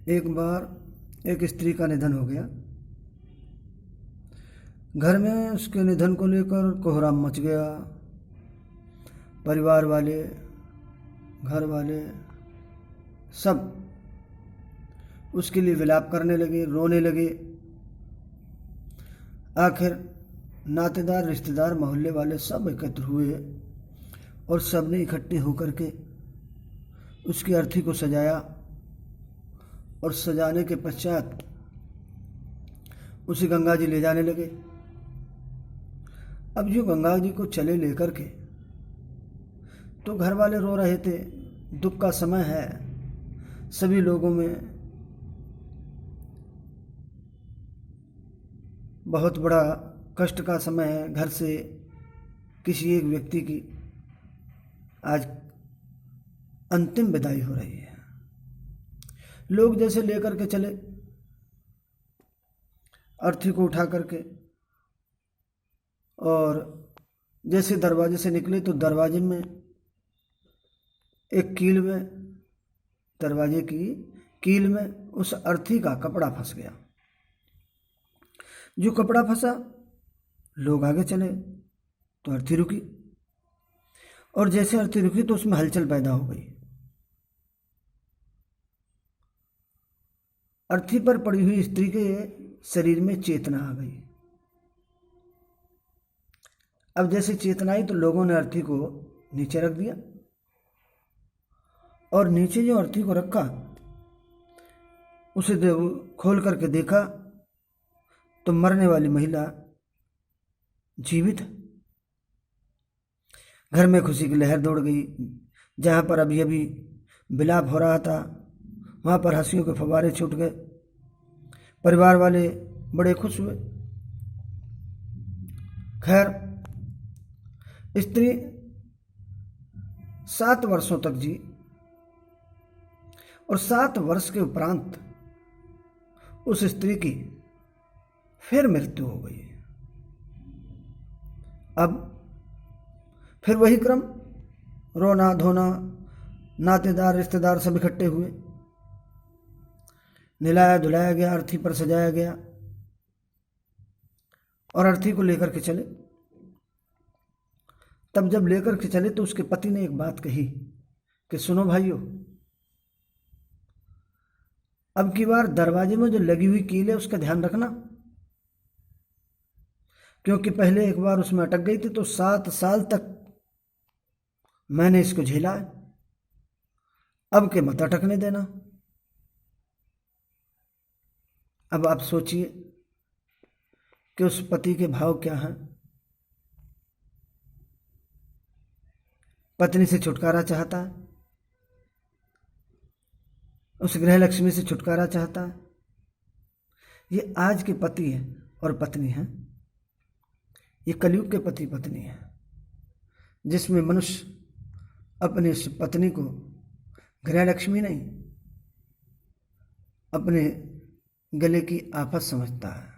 एक बार एक स्त्री का निधन हो गया। घर में उसके निधन को लेकर कोहराम मच गया। परिवार वाले, घर वाले सब उसके लिए विलाप करने लगे, रोने लगे। आखिर नातेदार, रिश्तेदार, मोहल्ले वाले सब एकत्र हुए और सब ने इकट्ठे होकर के उसकी अर्थी को सजाया और सजाने के पश्चात उसे गंगा जी ले जाने लगे। अब जो गंगा जी को चले लेकर के, तो घर वाले रो रहे थे। दुख का समय है, सभी लोगों में बहुत बड़ा कष्ट का समय है। घर से किसी एक व्यक्ति की आज अंतिम विदाई हो रही है। लोग जैसे लेकर के चले अर्थी को उठा करके, और जैसे दरवाजे से निकले तो दरवाजे में एक कील में, दरवाजे की कील में उस अर्थी का कपड़ा फंस गया। जो कपड़ा फंसा, लोग आगे चले तो अर्थी रुकी, और जैसे अर्थी रुकी तो उसमें हलचल पैदा हो गई। अर्थी पर पड़ी हुई स्त्री के शरीर में चेतना आ गई। अब जैसे चेतना आई तो लोगों ने अर्थी को नीचे रख दिया, और नीचे जो अर्थी को रखा उसे खोल करके देखा तो मरने वाली महिला जीवित है। घर में खुशी की लहर दौड़ गई। जहाँ पर अभी अभी विलाप हो रहा था, वहाँ पर हंसियों के फव्वारे छूट गए। परिवार वाले बड़े खुश हुए। खैर, स्त्री 7 वर्षों तक जी, और 7 वर्ष के उपरांत उस स्त्री की फिर मृत्यु हो गई। अब फिर वही क्रम, रोना धोना, नातेदार रिश्तेदार सब इकट्ठे हुए, नहलाया धुलाया गया, अर्थी पर सजाया गया और अर्थी को लेकर के चले। तब जब लेकर के चले तो उसके पति ने एक बात कही कि सुनो भाइयों, अब की बार दरवाजे में जो लगी हुई कील है उसका ध्यान रखना, क्योंकि पहले एक बार उसमें अटक गई थी तो 7 साल तक मैंने इसको झेला है, अब के मत अटकने देना। अब आप सोचिए कि उस पति के भाव क्या हैं। पत्नी से छुटकारा चाहता है, उस गृह लक्ष्मी से छुटकारा चाहता है। ये आज के पति हैं और पत्नी हैं, ये कलयुग के पति पत्नी हैं, जिसमें मनुष्य अपनी उस पत्नी को गृह लक्ष्मी नहीं, अपने गले की आफत समझता है।